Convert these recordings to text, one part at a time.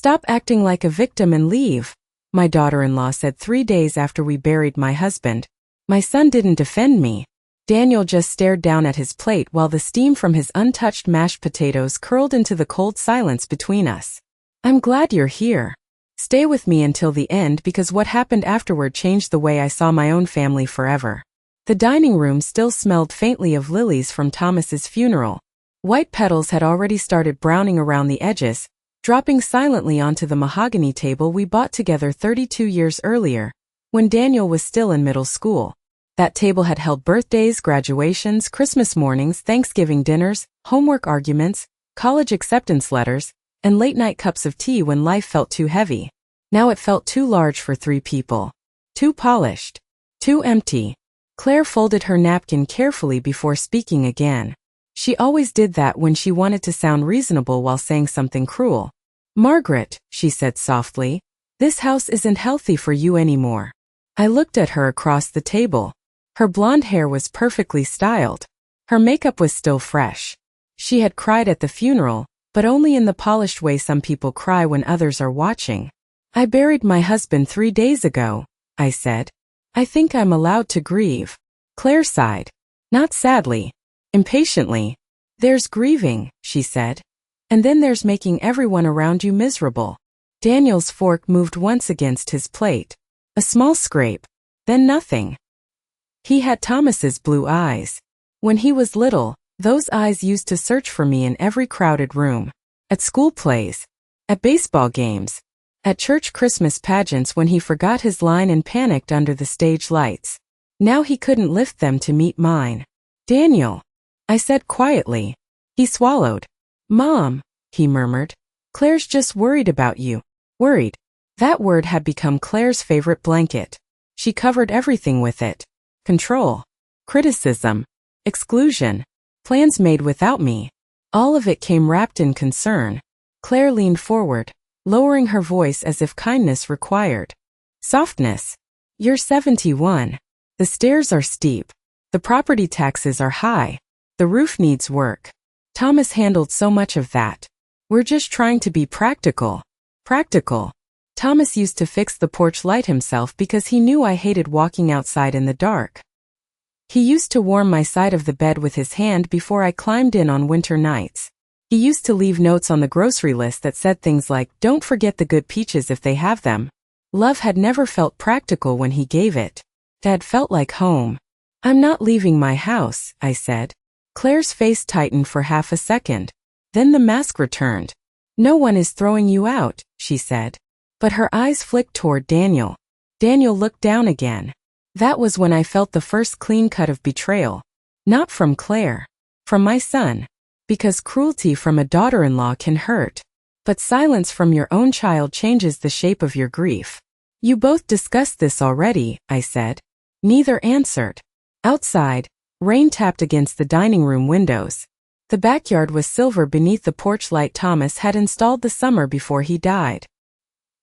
Stop acting like a victim and leave, my daughter-in-law said 3 days after we buried my husband. My son didn't defend me. Daniel just stared down at his plate while the steam from his untouched mashed potatoes curled into the cold silence between us. I'm glad you're here. Stay with me until the end because what happened afterward changed the way I saw my own family forever. The dining room still smelled faintly of lilies from Thomas's funeral. White petals had already started browning around the edges, dropping silently onto the mahogany table we bought together 32 years earlier, when Daniel was still in middle school. That table had held birthdays, graduations, Christmas mornings, Thanksgiving dinners, homework arguments, college acceptance letters, and late-night cups of tea when life felt too heavy. Now it felt too large for 3 people. Too polished. Too empty. Claire folded her napkin carefully before speaking again. She always did that when she wanted to sound reasonable while saying something cruel. Margaret, she said softly, this house isn't healthy for you anymore. I looked at her across the table. Her blonde hair was perfectly styled. Her makeup was still fresh. She had cried at the funeral, but only in the polished way some people cry when others are watching. I buried my husband 3 days ago, I said. I think I'm allowed to grieve. Claire sighed. Not sadly. Impatiently. There's grieving, she said. And then there's making everyone around you miserable. Daniel's fork moved once against his plate. A small scrape. Then nothing. He had Thomas's blue eyes. When he was little, those eyes used to search for me in every crowded room. At school plays. At baseball games. At church Christmas pageants when he forgot his line and panicked under the stage lights. Now he couldn't lift them to meet mine. Daniel, I said quietly. He swallowed. Mom, he murmured. Claire's just worried about you. Worried. That word had become Claire's favorite blanket. She covered everything with it. Control. Criticism. Exclusion. Plans made without me. All of it came wrapped in concern. Claire leaned forward, lowering her voice as if kindness required softness. You're 71. The stairs are steep. The property taxes are high. The roof needs work. Thomas handled so much of that. We're just trying to be practical. Practical. Thomas used to fix the porch light himself because he knew I hated walking outside in the dark. He used to warm my side of the bed with his hand before I climbed in on winter nights. He used to leave notes on the grocery list that said things like, "Don't forget the good peaches if they have them." Love had never felt practical when he gave it. Dad felt like home. I'm not leaving my house, I said. Claire's face tightened for half a second. Then the mask returned. No one is throwing you out, she said. But her eyes flicked toward Daniel. Daniel looked down again. That was when I felt the first clean cut of betrayal. Not from Claire. From my son. Because cruelty from a daughter-in-law can hurt. But silence from your own child changes the shape of your grief. You both discussed this already, I said. Neither answered. Outside, rain tapped against the dining room windows. The backyard was silver beneath the porch light Thomas had installed the summer before he died.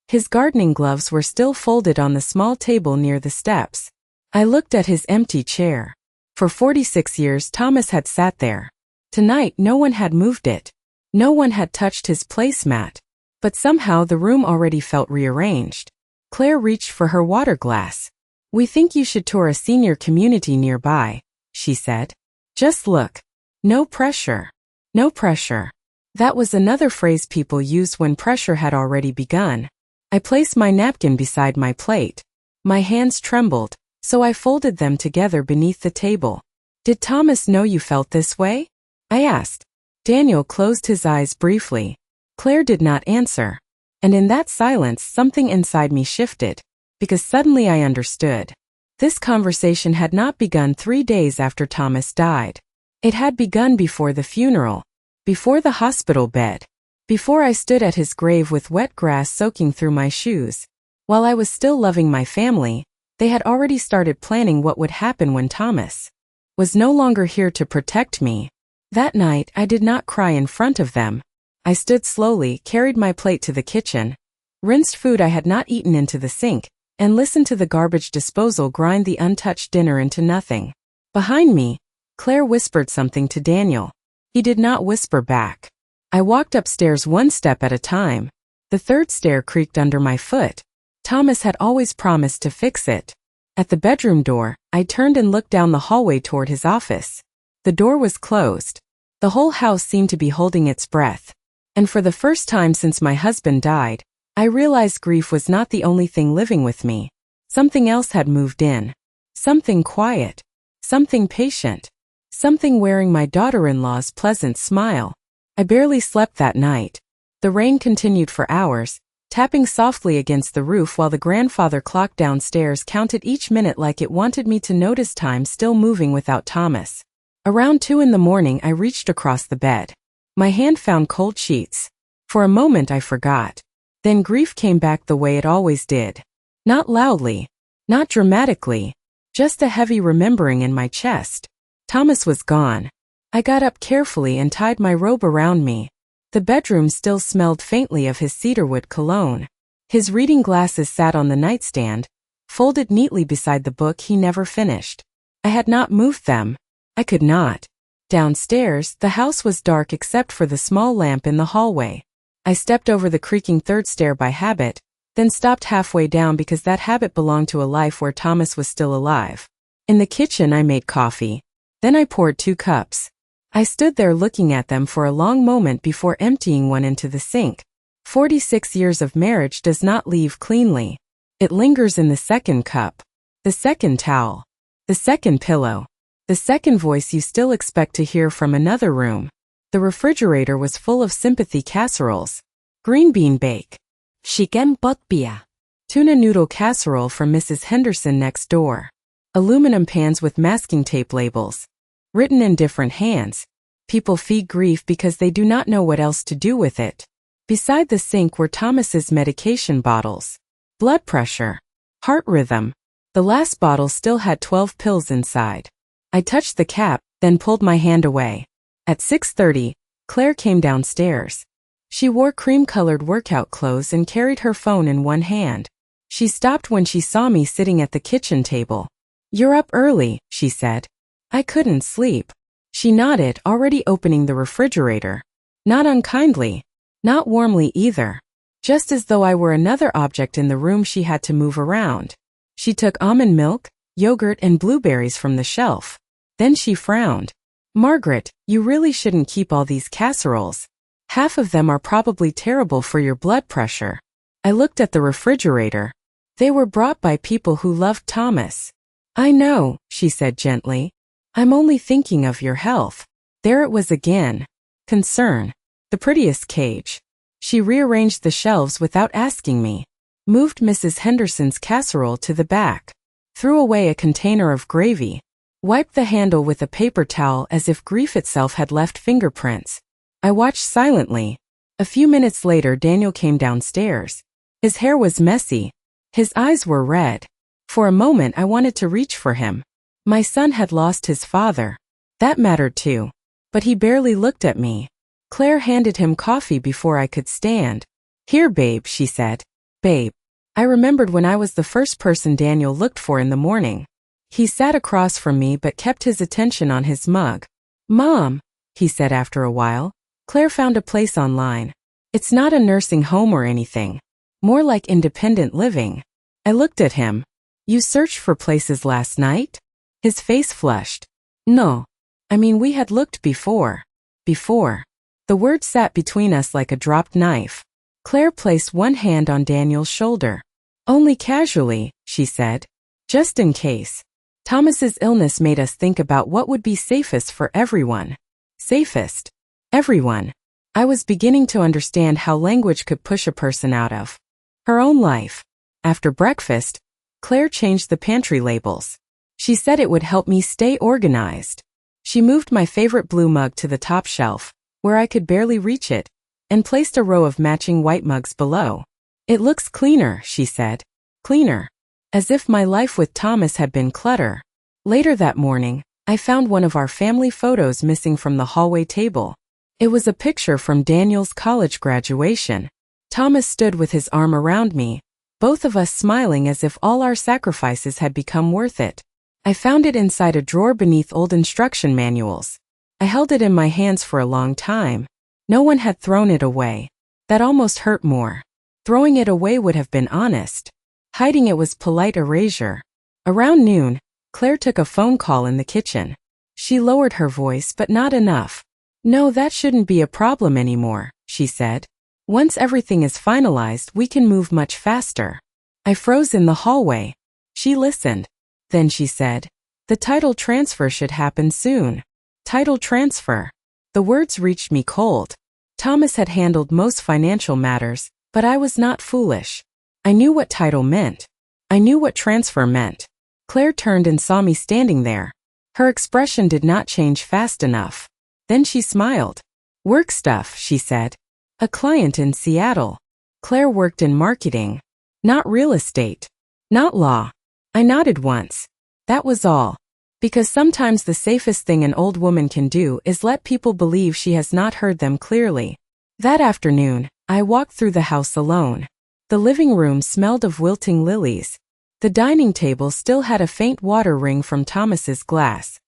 His gardening gloves were still folded on the small table near the steps. I looked at his empty chair. For 46 years Thomas had sat there. Tonight no one had moved it. No one had touched his placemat. But somehow the room already felt rearranged. Claire reached for her water glass. We think you should tour a senior community nearby, she said. Just look. No pressure. No pressure. That was another phrase people used when pressure had already begun. I placed my napkin beside my plate. My hands trembled, so I folded them together beneath the table. Did Thomas know you felt this way? I asked. Daniel closed his eyes briefly. Claire did not answer. And in that silence something inside me shifted. Because suddenly I understood. This conversation had not begun 3 days after Thomas died. It had begun before the funeral. Before the hospital bed. Before I stood at his grave with wet grass soaking through my shoes. While I was still loving my family, they had already started planning what would happen when Thomas was no longer here to protect me. That night I did not cry in front of them. I stood slowly, carried my plate to the kitchen, rinsed food I had not eaten into the sink, and listened to the garbage disposal grind the untouched dinner into nothing. Behind me, Claire whispered something to Daniel. He did not whisper back. I walked upstairs one step at a time. The third stair creaked under my foot. Thomas had always promised to fix it. At the bedroom door, I turned and looked down the hallway toward his office. The door was closed. The whole house seemed to be holding its breath. And for the first time since my husband died, I realized grief was not the only thing living with me. Something else had moved in. Something quiet. Something patient. Something wearing my daughter-in-law's pleasant smile. I barely slept that night. The rain continued for hours, tapping softly against the roof while the grandfather clock downstairs counted each minute like it wanted me to notice time still moving without Thomas. Around 2 in the morning I reached across the bed. My hand found cold sheets. For a moment I forgot. Then grief came back the way it always did. Not loudly. Not dramatically. Just a heavy remembering in my chest. Thomas was gone. I got up carefully and tied my robe around me. The bedroom still smelled faintly of his cedarwood cologne. His reading glasses sat on the nightstand, folded neatly beside the book he never finished. I had not moved them. I could not. Downstairs, the house was dark except for the small lamp in the hallway. I stepped over the creaking third stair by habit, then stopped halfway down because that habit belonged to a life where Thomas was still alive. In the kitchen I made coffee. Then I poured 2 cups. I stood there looking at them for a long moment before emptying one into the sink. 46 years of marriage does not leave cleanly. It lingers in the second cup, the second towel, the second pillow, the second voice you still expect to hear from another room. The refrigerator was full of sympathy casseroles. Green bean bake. Chicken botbia. Tuna noodle casserole from Mrs. Henderson next door. Aluminum pans with masking tape labels. Written in different hands. People feed grief because they do not know what else to do with it. Beside the sink were Thomas's medication bottles. Blood pressure. Heart rhythm. The last bottle still had 12 pills inside. I touched the cap, then pulled my hand away. At 6:30, Claire came downstairs. She wore cream-colored workout clothes and carried her phone in one hand. She stopped when she saw me sitting at the kitchen table. "You're up early," she said. I couldn't sleep. She nodded, already opening the refrigerator. Not unkindly. Not warmly either. Just as though I were another object in the room she had to move around. She took almond milk, yogurt, and blueberries from the shelf. Then she frowned. "Margaret, you really shouldn't keep all these casseroles. Half of them are probably terrible for your blood pressure." I looked at the refrigerator. They were brought by people who loved Thomas. "I know," she said gently. "I'm only thinking of your health." There it was again. Concern. The prettiest cage. She rearranged the shelves without asking me. Moved Mrs. Henderson's casserole to the back. Threw away a container of gravy. Wiped the handle with a paper towel as if grief itself had left fingerprints. I watched silently. A few minutes later Daniel came downstairs. His hair was messy. His eyes were red. For a moment I wanted to reach for him. My son had lost his father. That mattered too. But he barely looked at me. Claire handed him coffee before I could stand. "Here, babe," she said. Babe. I remembered when I was the first person Daniel looked for in the morning. He sat across from me but kept his attention on his mug. "Mom," he said after a while, "Claire found a place online. It's not a nursing home or anything. More like independent living." I looked at him. "You searched for places last night?" His face flushed. "No. I mean, we had looked before." Before. The word sat between us like a dropped knife. Claire placed one hand on Daniel's shoulder. "Only casually," she said. "Just in case." Thomas's illness made us think about what would be safest for everyone. Safest. Everyone. I was beginning to understand how language could push a person out of her own life. After breakfast, Claire changed the pantry labels. She said it would help me stay organized. She moved my favorite blue mug to the top shelf, where I could barely reach it, and placed a row of matching white mugs below. "It looks cleaner," she said. Cleaner. As if my life with Thomas had been clutter. Later that morning, I found one of our family photos missing from the hallway table. It was a picture from Daniel's college graduation. Thomas stood with his arm around me, both of us smiling as if all our sacrifices had become worth it. I found it inside a drawer beneath old instruction manuals. I held it in my hands for a long time. No one had thrown it away. That almost hurt more. Throwing it away would have been honest. Hiding it was polite erasure. Around noon, Claire took a phone call in the kitchen. She lowered her voice, but not enough. "No, that shouldn't be a problem anymore," she said. "Once everything is finalized, we can move much faster." I froze in the hallway. She listened. Then she said, "The title transfer should happen soon." Title transfer. The words reached me cold. Thomas had handled most financial matters, but I was not foolish. I knew what title meant. I knew what transfer meant. Claire turned and saw me standing there. Her expression did not change fast enough. Then she smiled. "Work stuff," she said. "A client in Seattle." Claire worked in marketing. Not real estate. Not law. I nodded once. That was all. Because sometimes the safest thing an old woman can do is let people believe she has not heard them clearly. That afternoon, I walked through the house alone. The living room smelled of wilting lilies. The dining table still had a faint water ring from Thomas's glass.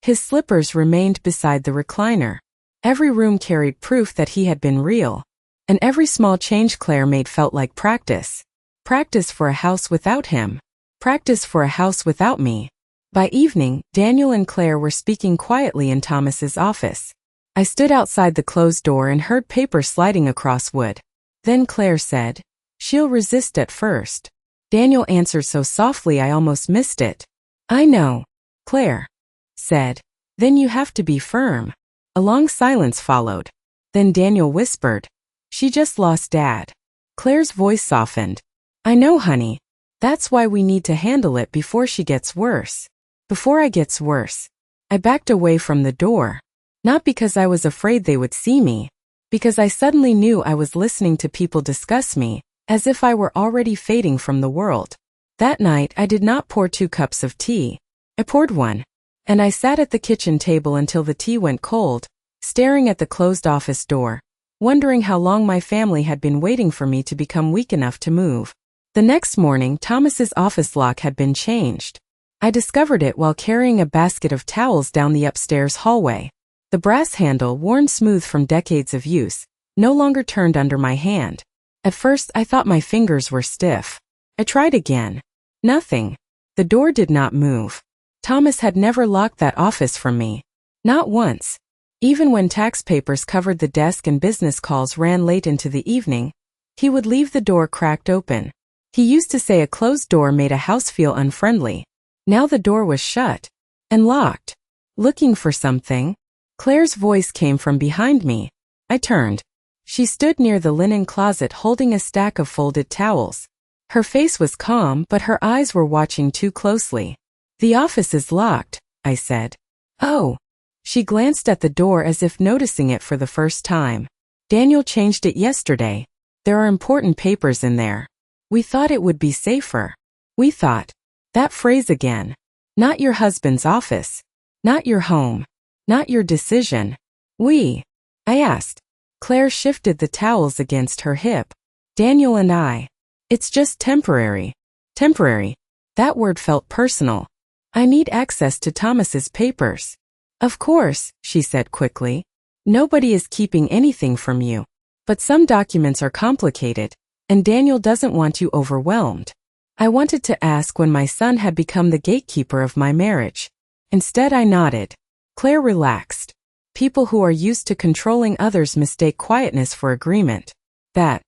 His slippers remained beside the recliner. Every room carried proof that he had been real. And every small change Claire made felt like practice. Practice for a house without him. Practice for a house without me. By evening, Daniel and Claire were speaking quietly in Thomas's office. I stood outside the closed door and heard paper sliding across wood. Then Claire said, "She'll resist at first." Daniel answered so softly I almost missed it. "I know," Claire said. "Then you have to be firm." A long silence followed. Then Daniel whispered, "She just lost Dad." Claire's voice softened. "I know, honey. That's why we need to handle it before she gets worse." Before I gets worse. I backed away from the door. Not because I was afraid they would see me. Because I suddenly knew I was listening to people discuss me, as if I were already fading from the world. That night I did not pour 2 cups of tea. I poured 1. And I sat at the kitchen table until the tea went cold, staring at the closed office door, wondering how long my family had been waiting for me to become weak enough to move. The next morning, Thomas's office lock had been changed. I discovered it while carrying a basket of towels down the upstairs hallway. The brass handle, worn smooth from decades of use, no longer turned under my hand. At first, I thought my fingers were stiff. I tried again. Nothing. The door did not move. Thomas had never locked that office from me. Not once. Even when tax papers covered the desk and business calls ran late into the evening, he would leave the door cracked open. He used to say a closed door made a house feel unfriendly. Now the door was shut. And locked. Looking for something? Claire's voice came from behind me. I turned. She stood near the linen closet holding a stack of folded towels. Her face was calm, but her eyes were watching too closely. "The office is locked," I said. "Oh." She glanced at the door as if noticing it for the first time. "Daniel changed it yesterday. There are important papers in there. We thought it would be safer." We thought. That phrase again. Not your husband's office. Not your home. Not your decision. We. I asked. Claire shifted the towels against her hip. "Daniel and I. It's just temporary." Temporary. That word felt personal. "I need access to Thomas's papers." "Of course," she said quickly. "Nobody is keeping anything from you. But some documents are complicated, and Daniel doesn't want you overwhelmed." I wanted to ask when my son had become the gatekeeper of my marriage. Instead, I nodded. Claire relaxed. People who are used to controlling others mistake quietness for agreement. That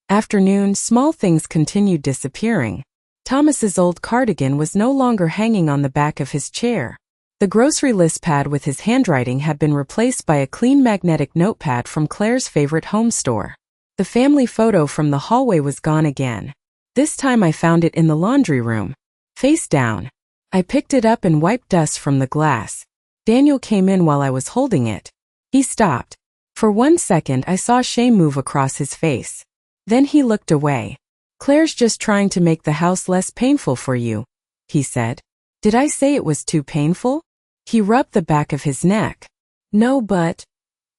afternoon, small things continued disappearing. Thomas's old cardigan was no longer hanging on the back of his chair. The grocery list pad with his handwriting had been replaced by a clean magnetic notepad from Claire's favorite home store. The family photo from the hallway was gone again. This time I found it in the laundry room. Face down. I picked it up and wiped dust from the glass. Daniel came in while I was holding it. He stopped. For 1 second I saw shame move across his face. Then he looked away. "Claire's just trying to make the house less painful for you," he said. Did I say it was too painful? He rubbed the back of his neck. "No, but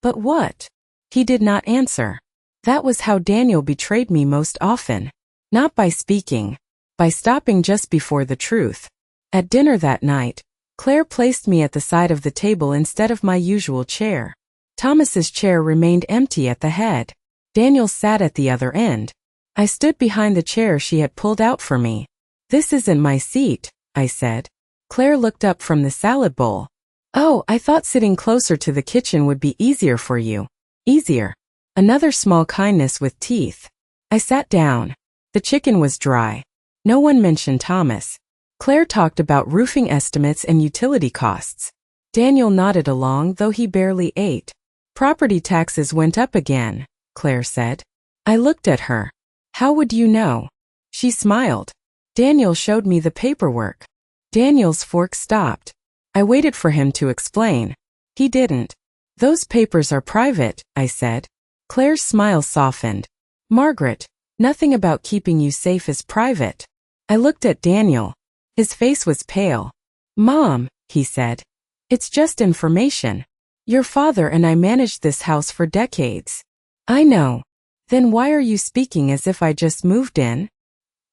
what?" He did not answer. That was how Daniel betrayed me most often. Not by speaking, by stopping just before the truth. At dinner that night, Claire placed me at the side of the table instead of my usual chair. Thomas's chair remained empty at the head. Daniel sat at the other end. I stood behind the chair she had pulled out for me. "This isn't my seat," I said. Claire looked up from the salad bowl. "Oh, I thought sitting closer to the kitchen would be easier for you." Easier. Another small kindness with teeth. I sat down. The chicken was dry. No one mentioned Thomas. Claire talked about roofing estimates and utility costs. Daniel nodded along, though he barely ate. "Property taxes went up again," Claire said. I looked at her. "How would you know?" She smiled. "Daniel showed me the paperwork." Daniel's fork stopped. I waited for him to explain. He didn't. "Those papers are private," I said. Claire's smile softened. "Margaret, nothing about keeping you safe is private." I looked at Daniel. His face was pale. "Mom," he said, "it's just information. Your father and I managed this house for decades." "I know. Then why are you speaking as if I just moved in?"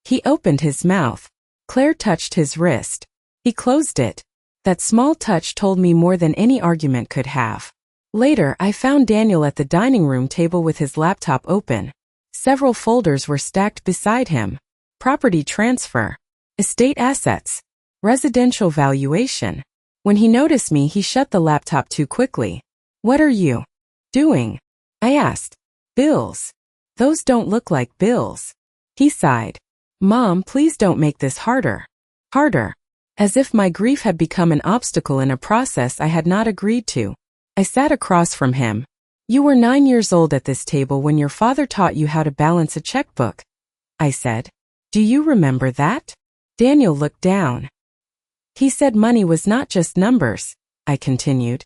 He opened his mouth. Claire touched his wrist. He closed it. That small touch told me more than any argument could have. Later, I found Daniel at the dining room table with his laptop open. Several folders were stacked beside him. Property transfer. Estate assets. Residential valuation. When he noticed me, he shut the laptop too quickly. "What are you doing?" I asked. "Bills. Those don't look like bills." He sighed. "Mom, please don't make this harder." Harder. As if my grief had become an obstacle in a process I had not agreed to. I sat across from him. "You were 9 years old at this table when your father taught you how to balance a checkbook," I said. "Do you remember that?" Daniel looked down. "He said money was not just numbers," I continued.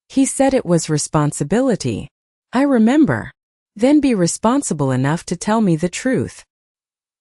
"He said it was responsibility." I remember. "Then be responsible enough to tell me the truth."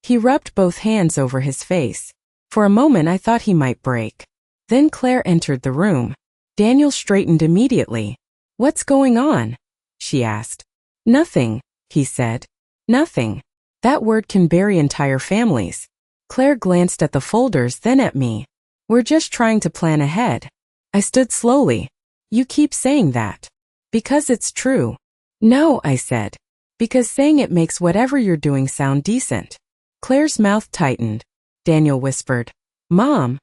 He rubbed both hands over his face. For a moment I thought he might break. Then Claire entered the room. Daniel straightened immediately. "What's going on?" she asked. "Nothing," he said. "Nothing." That word can bury entire families. Claire glanced at the folders, then at me. "We're just trying to plan ahead." I stood slowly. "You keep saying that." "Because it's true." "No," I said. "Because saying it makes whatever you're doing sound decent." Claire's mouth tightened. Daniel whispered, "Mom."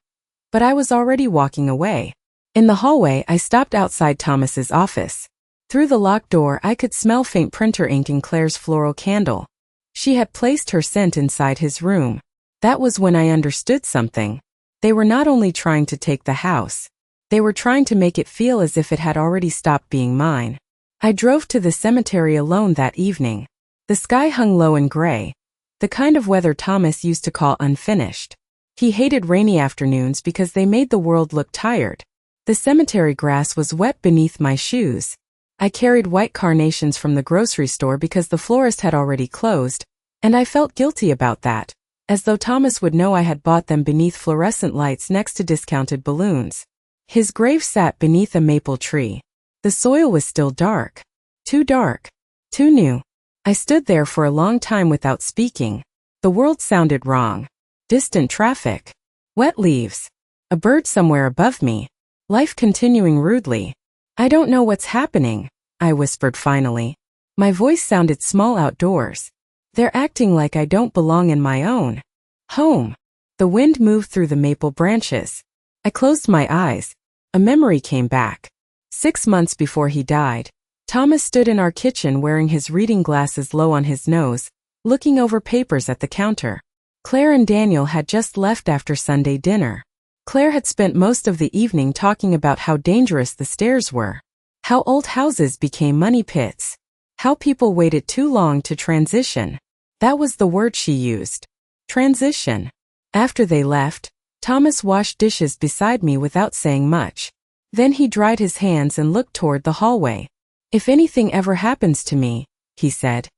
But I was already walking away. In the hallway, I stopped outside Thomas's office. Through the locked door, I could smell faint printer ink in Claire's floral candle. She had placed her scent inside his room. That was when I understood something. They were not only trying to take the house. They were trying to make it feel as if it had already stopped being mine. I drove to the cemetery alone that evening. The sky hung low and gray, the kind of weather Thomas used to call unfinished. He hated rainy afternoons because they made the world look tired. The cemetery grass was wet beneath my shoes. I carried white carnations from the grocery store because the florist had already closed, and I felt guilty about that, as though Thomas would know I had bought them beneath fluorescent lights next to discounted balloons. His grave sat beneath a maple tree. The soil was still dark. Too dark. Too new. I stood there for a long time without speaking. The world sounded wrong. Distant traffic. Wet leaves. A bird somewhere above me. Life continuing rudely. "I don't know what's happening," I whispered finally. My voice sounded small outdoors. "They're acting like I don't belong in my own home." The wind moved through the maple branches. I closed my eyes. A memory came back. 6 months before he died, Thomas stood in our kitchen wearing his reading glasses low on his nose, looking over papers at the counter. Claire and Daniel had just left after Sunday dinner. Claire had spent most of the evening talking about how dangerous the stairs were, how old houses became money pits, how people waited too long to transition. That was the word she used. Transition. After they left, Thomas washed dishes beside me without saying much. Then he dried his hands and looked toward the hallway. "If anything ever happens to me," he said,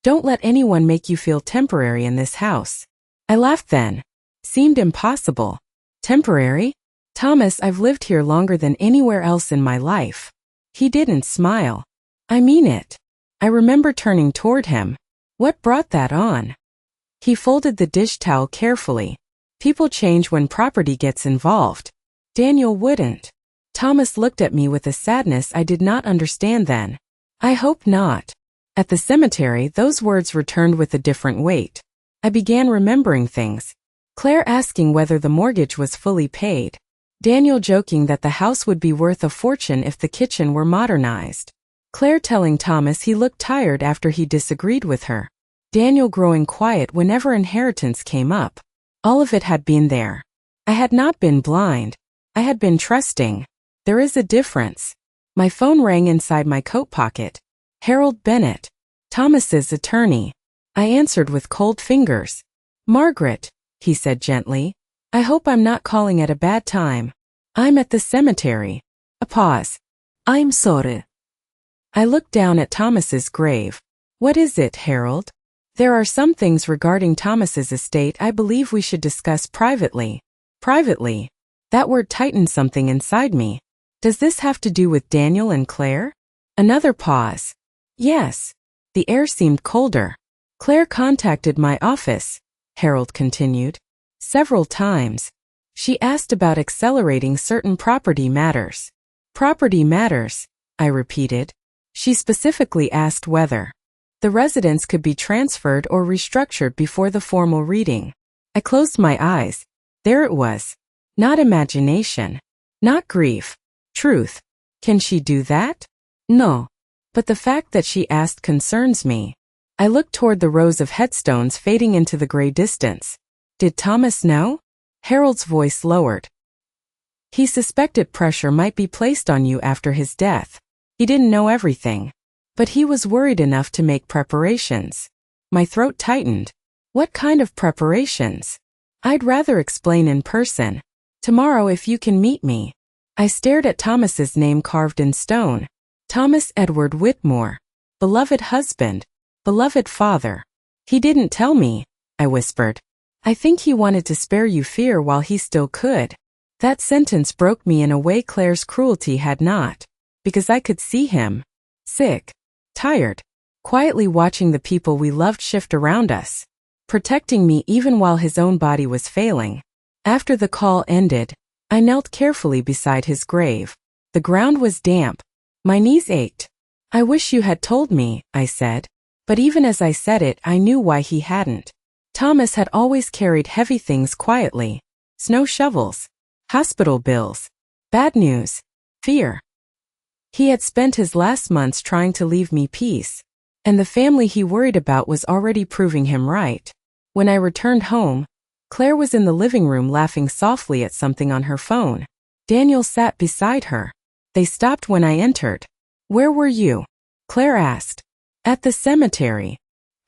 "don't let anyone make you feel temporary in this house." I laughed then. Seemed impossible. Temporary? "Thomas, I've lived here longer than anywhere else in my life." He didn't smile. "I mean it." I remember turning toward him. What brought that on? He folded the dish towel carefully. People change when property gets involved. Daniel wouldn't. Thomas looked at me with a sadness I did not understand then. "I hope not." At the cemetery, those words returned with a different weight. I began remembering things. Claire asking whether the mortgage was fully paid. Daniel joking that the house would be worth a fortune if the kitchen were modernized. Claire telling Thomas he looked tired after he disagreed with her. Daniel growing quiet whenever inheritance came up. All of it had been there. I had not been blind. I had been trusting. There is a difference. My phone rang inside my coat pocket. Harold Bennett, Thomas's attorney. I answered with cold fingers. Margaret, he said gently. I hope I'm not calling at a bad time. I'm at the cemetery. A pause. I'm sorry. I looked down at Thomas's grave. What is it, Harold? There are some things regarding Thomas's estate I believe we should discuss privately. Privately. That word tightened something inside me. Does this have to do with Daniel and Claire? Another pause. Yes. The air seemed colder. Claire contacted my office, Harold continued. Several times. She asked about accelerating certain property matters. Property matters, I repeated. She specifically asked whether the residence could be transferred or restructured before the formal reading. I closed my eyes. There it was. Not imagination. Not grief. Truth. Can she do that? No. But the fact that she asked concerns me. I looked toward the rows of headstones fading into the gray distance. Did Thomas know? Harold's voice lowered. He suspected pressure might be placed on you after his death. He didn't know everything. But he was worried enough to make preparations. My throat tightened. What kind of preparations? I'd rather explain in person. Tomorrow if you can meet me. I stared at Thomas's name carved in stone. Thomas Edward Whitmore. Beloved husband. Beloved father. He didn't tell me, I whispered. I think he wanted to spare you fear while he still could. That sentence broke me in a way Claire's cruelty had not. Because I could see him. Sick. Tired. Quietly watching the people we loved shift around us. Protecting me even while his own body was failing. After the call ended, I knelt carefully beside his grave. The ground was damp. My knees ached. I wish you had told me, I said. But even as I said it, I knew why he hadn't. Thomas had always carried heavy things quietly. Snow shovels. Hospital bills. Bad news. Fear. He had spent his last months trying to leave me peace. And the family he worried about was already proving him right. When I returned home, Claire was in the living room laughing softly at something on her phone. Daniel sat beside her. They stopped when I entered. Where were you? Claire asked. At the cemetery.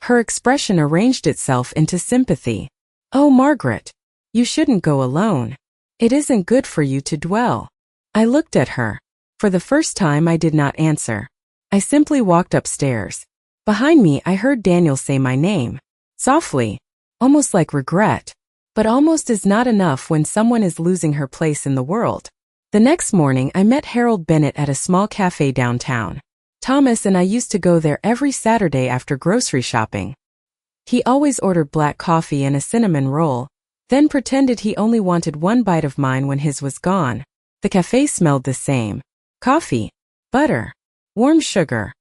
Her expression arranged itself into sympathy. Oh, Margaret. You shouldn't go alone. It isn't good for you to dwell. I looked at her. For the first time I did not answer. I simply walked upstairs. Behind me I heard Daniel say my name. Softly. Almost like regret. But almost is not enough when someone is losing her place in the world. The next morning I met Harold Bennett at a small cafe downtown. Thomas and I used to go there every Saturday after grocery shopping. He always ordered black coffee and a cinnamon roll, then pretended he only wanted one bite of mine when his was gone. The cafe smelled the same. Coffee, butter, warm sugar.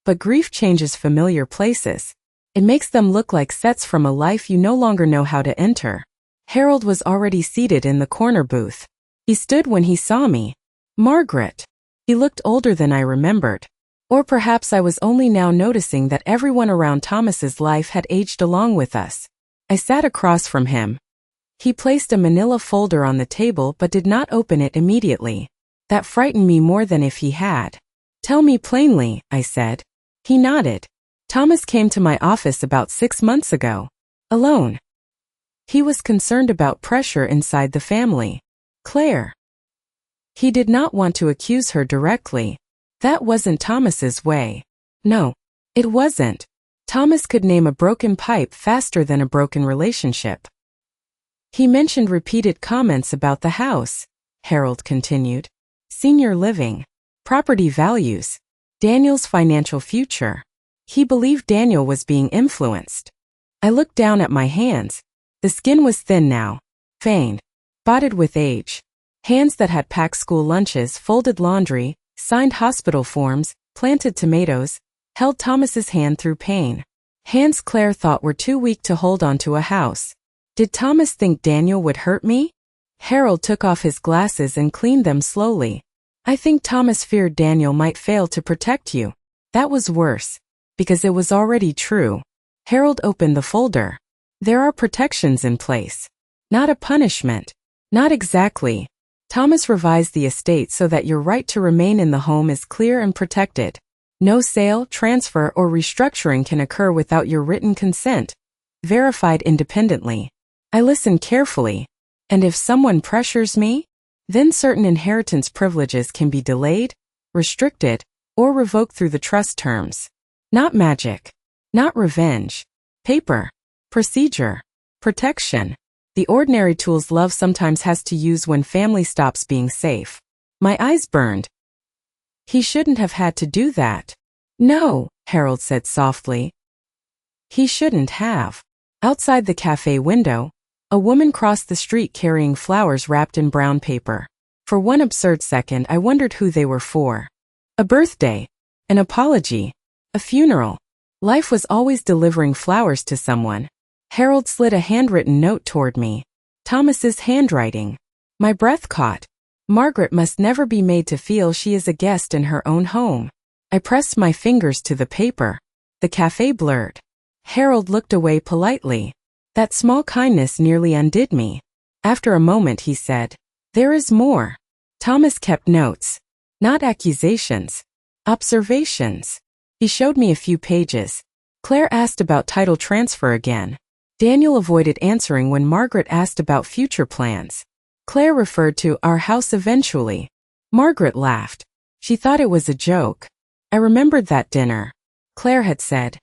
But grief changes familiar places. It makes them look like sets from a life you no longer know how to enter. Harold was already seated in the corner booth. He stood when he saw me. Margaret. He looked older than I remembered. Or perhaps I was only now noticing that everyone around Thomas's life had aged along with us. I sat across from him. He placed a manila folder on the table but did not open it immediately. That frightened me more than if he had. Tell me plainly, I said. He nodded. Thomas came to my office about 6 months ago. Alone. He was concerned about pressure inside the family. Claire. He did not want to accuse her directly. That wasn't Thomas's way. No, it wasn't. Thomas could name a broken pipe faster than a broken relationship. He mentioned repeated comments about the house, Harold continued. Senior living. Property values. Daniel's financial future. He believed Daniel was being influenced. I looked down at my hands. The skin was thin now. Feigned. Spotted with age. Hands that had packed school lunches, folded laundry, signed hospital forms, planted tomatoes. held Thomas's hand through pain. Hands Claire thought were too weak to hold onto a house. Did Thomas think Daniel would hurt me? Harold took off his glasses and cleaned them slowly. I think Thomas feared Daniel might fail to protect you. That was worse, because it was already true. Harold opened the folder. There are protections in place. Not a punishment. Not exactly. Thomas revised the estate so that your right to remain in the home is clear and protected. No sale, transfer, or restructuring can occur without your written consent. Verified independently. I listened carefully. And if someone pressures me, then certain inheritance privileges can be delayed, restricted, or revoked through the trust terms. Not magic. Not revenge. Paper. Procedure. Protection. The ordinary tools love sometimes has to use when family stops being safe. My eyes burned. He shouldn't have had to do that. No, Harold said softly. He shouldn't have. Outside the cafe window, a woman crossed the street carrying flowers wrapped in brown paper. For one absurd second, I wondered who they were for. A birthday. An apology. A funeral. Life was always delivering flowers to someone. Harold slid a handwritten note toward me. Thomas's handwriting. My breath caught. Margaret must never be made to feel she is a guest in her own home. I pressed my fingers to the paper. The cafe blurred. Harold looked away politely. That small kindness nearly undid me. After a moment he said, "There is more." Thomas kept notes. Not accusations. Observations. He showed me a few pages. Claire asked about title transfer again. Daniel avoided answering when Margaret asked about future plans. Claire referred to our house eventually. Margaret laughed. She thought it was a joke. I remembered that dinner. Claire had said,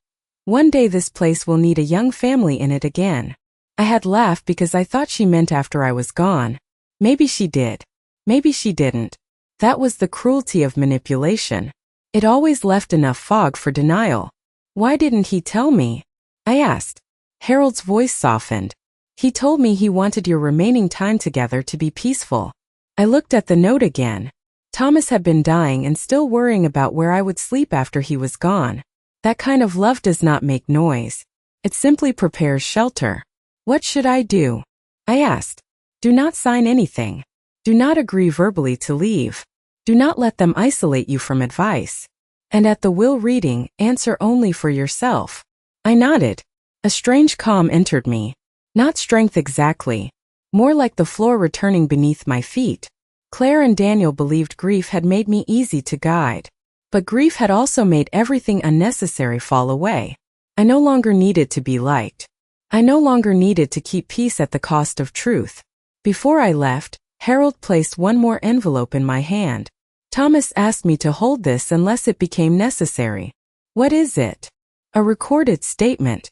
"One day this place will need a young family in it again." I had laughed because I thought she meant after I was gone. Maybe she did. Maybe she didn't. That was the cruelty of manipulation. It always left enough fog for denial. Why didn't he tell me? I asked. Harold's voice softened. He told me he wanted your remaining time together to be peaceful. I looked at the note again. Thomas had been dying and still worrying about where I would sleep after he was gone. That kind of love does not make noise. It simply prepares shelter. What should I do? I asked. Do not sign anything. Do not agree verbally to leave. Do not let them isolate you from advice. And at the will reading, answer only for yourself. I nodded. A strange calm entered me. Not strength exactly. More like the floor returning beneath my feet. Claire and Daniel believed grief had made me easy to guide. But grief had also made everything unnecessary fall away. I no longer needed to be liked. I no longer needed to keep peace at the cost of truth. Before I left, Harold placed one more envelope in my hand. Thomas asked me to hold this unless it became necessary. What is it? A recorded statement.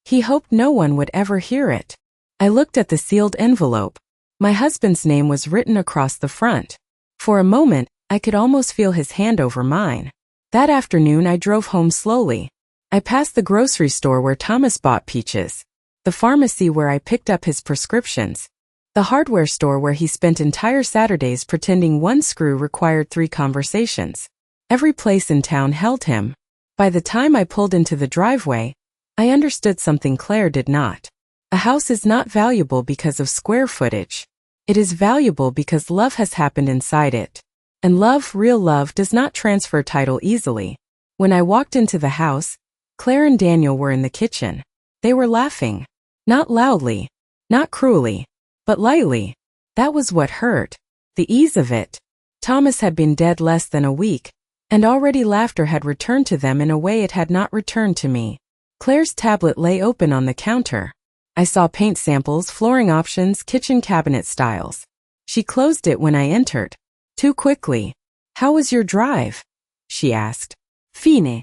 He hoped no one would ever hear it. I looked at the sealed envelope. My husband's name was written across the front. For a moment, I could almost feel his hand over mine. That afternoon I drove home slowly. I passed the grocery store where Thomas bought peaches, the pharmacy where I picked up his prescriptions, the hardware store where he spent entire Saturdays pretending one screw required 3 conversations. Every place in town held him. By the time I pulled into the driveway, I understood something Claire did not. A house is not valuable because of square footage. It is valuable because love has happened inside it. And love, real love, does not transfer title easily. When I walked into the house, Claire and Daniel were in the kitchen. They were laughing. Not loudly, not cruelly, but lightly. That was what hurt. The ease of it. Thomas had been dead less than a week, and already laughter had returned to them in a way it had not returned to me. Claire's tablet lay open on the counter. I saw paint samples, flooring options, kitchen cabinet styles. She closed it when I entered. Too quickly. How was your drive? She asked. Fine.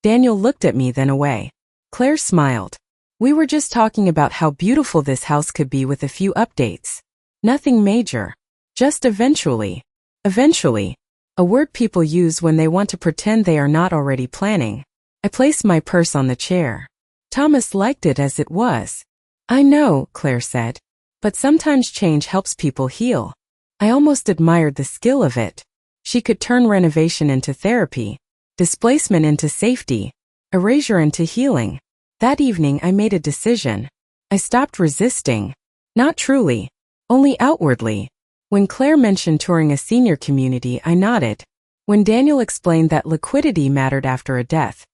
Daniel looked at me, then away. Claire smiled. We were just talking about how beautiful this house could be with a few updates. Nothing major. Just eventually. Eventually. A word people use when they want to pretend they are not already planning. I placed my purse on the chair. Thomas liked it as it was. I know, Claire said. But sometimes change helps people heal. I almost admired the skill of it. She could turn renovation into therapy. displacement into safety, erasure into healing. That evening I made a decision. I stopped resisting. Not truly. Only outwardly. When Claire mentioned touring a senior community, I nodded. When Daniel explained that liquidity mattered after a death,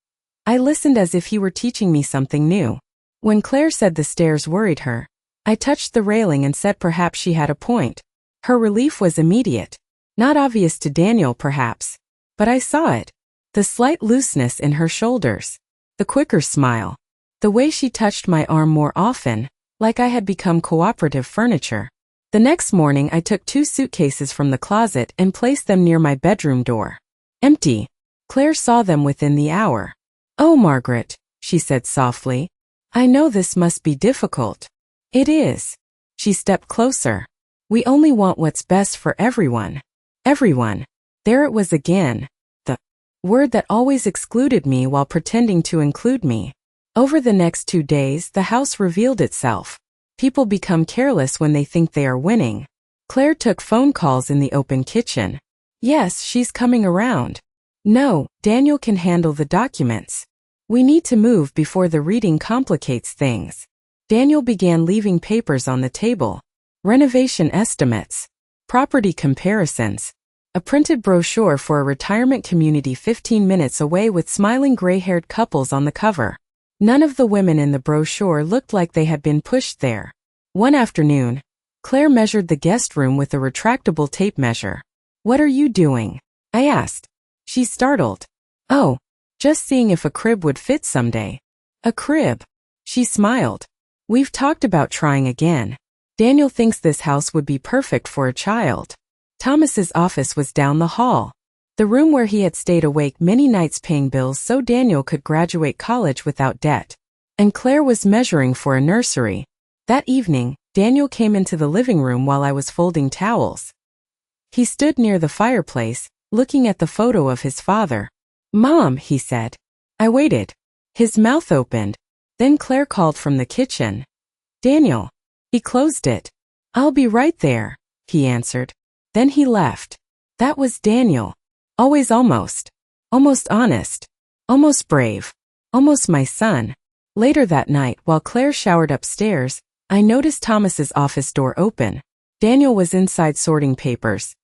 I listened as if he were teaching me something new. When Claire said the stairs worried her, I touched the railing and said perhaps she had a point. Her relief was immediate. Not obvious to Daniel perhaps, but I saw it. The slight looseness in her shoulders. The quicker smile. The way she touched my arm more often, like I had become cooperative furniture. The next morning I took 2 suitcases from the closet and placed them near my bedroom door. Empty. Claire saw them within the hour. "Oh, Margaret," she said softly. "I know this must be difficult." "It is." She stepped closer. "We only want what's best for everyone." Everyone. There it was again. The word that always excluded me while pretending to include me. Over the next 2 days, the house revealed itself. People become careless when they think they are winning. Claire took phone calls in the open kitchen. "Yes, she's coming around." "No, Daniel can handle the documents. We need to move before the reading complicates things." Daniel began leaving papers on the table. Renovation estimates. Property comparisons. A printed brochure for a retirement community 15 minutes away with smiling gray-haired couples on the cover. None of the women in the brochure looked like they had been pushed there. One afternoon, Claire measured the guest room with a retractable tape measure. "What are you doing?" I asked. She startled. "Oh, just seeing if a crib would fit someday." "A crib?" She smiled. "We've talked about trying again. Daniel thinks this house would be perfect for a child." Thomas's office was down the hall. The room where he had stayed awake many nights paying bills so Daniel could graduate college without debt. And Claire was measuring for a nursery. That evening, Daniel came into the living room while I was folding towels. He stood near the fireplace, looking at the photo of his father. "Mom," he said. I waited. His mouth opened. Then Claire called from the kitchen. "Daniel." He closed it. "I'll be right there," he answered. Then he left. That was Daniel. Always almost. Almost honest. Almost brave. Almost my son. Later that night, while Claire showered upstairs, I noticed Thomas's office door open. Daniel was inside sorting papers.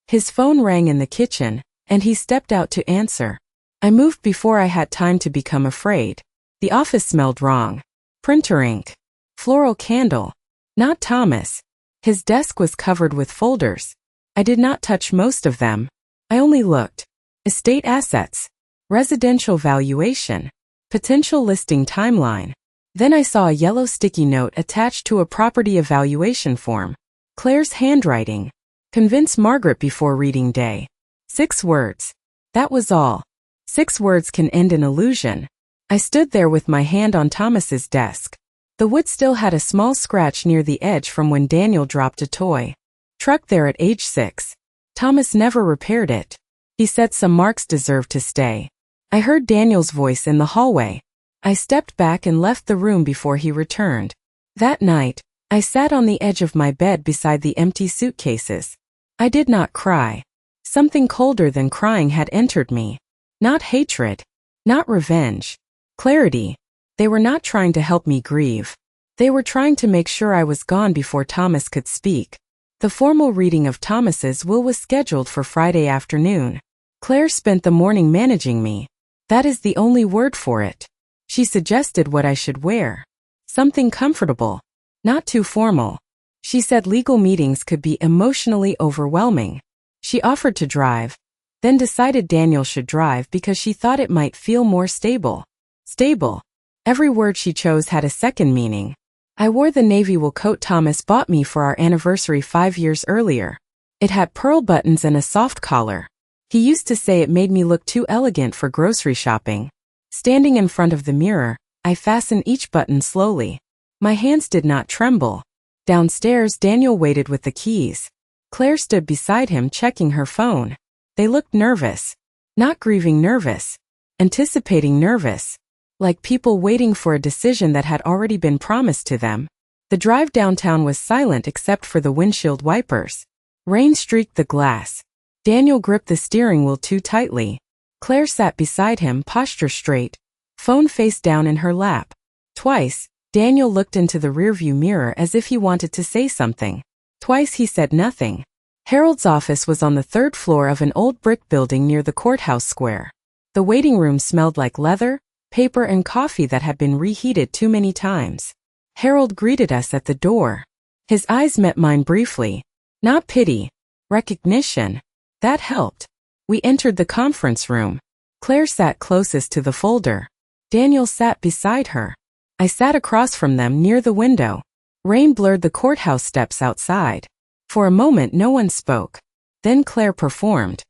His phone rang in the kitchen, and he stepped out to answer. I moved before I had time to become afraid. The office smelled wrong. Printer ink. Floral candle. Not Thomas. His desk was covered with folders. I did not touch most of them. I only looked. Estate assets. Residential valuation. Potential listing timeline. Then I saw a yellow sticky note attached to a property evaluation form. Claire's handwriting. Convince Margaret before reading day. 6 words. That was all. 6 words can end an illusion. I stood there with my hand on Thomas's desk. The wood still had a small scratch near the edge from when Daniel dropped a toy truck there at age 6. Thomas never repaired it. He said some marks deserved to stay. I heard Daniel's voice in the hallway. I stepped back and left the room before he returned. That night, I sat on the edge of my bed beside the empty suitcases. I did not cry. Something colder than crying had entered me. Not hatred. Not revenge. Clarity. They were not trying to help me grieve. They were trying to make sure I was gone before Thomas could speak. The formal reading of Thomas's will was scheduled for Friday afternoon. Claire spent the morning managing me. That is the only word for it. She suggested what I should wear. Something comfortable. Not too formal. She said legal meetings could be emotionally overwhelming. She offered to drive, then decided Daniel should drive because she thought it might feel more stable. Stable. Every word she chose had a second meaning. I wore the navy wool coat Thomas bought me for our anniversary 5 years earlier. It had pearl buttons and a soft collar. He used to say it made me look too elegant for grocery shopping. Standing in front of the mirror, I fastened each button slowly. My hands did not tremble. Downstairs, Daniel waited with the keys. Claire stood beside him checking her phone. They looked nervous. Not grieving nervous. Anticipating nervous. Like people waiting for a decision that had already been promised to them. The drive downtown was silent except for the windshield wipers. Rain streaked the glass. Daniel gripped the steering wheel too tightly. Claire sat beside him, posture straight, phone face down in her lap. Twice, Daniel looked into the rearview mirror as if he wanted to say something. Twice he said nothing. Harold's office was on the third floor of an old brick building near the courthouse square. The waiting room smelled like leather, paper and coffee that had been reheated too many times. Harold greeted us at the door. His eyes met mine briefly. Not pity. Recognition. That helped. We entered the conference room. Claire sat closest to the folder. Daniel sat beside her. I sat across from them near the window. Rain blurred the courthouse steps outside. For a moment no one spoke. Then Claire performed.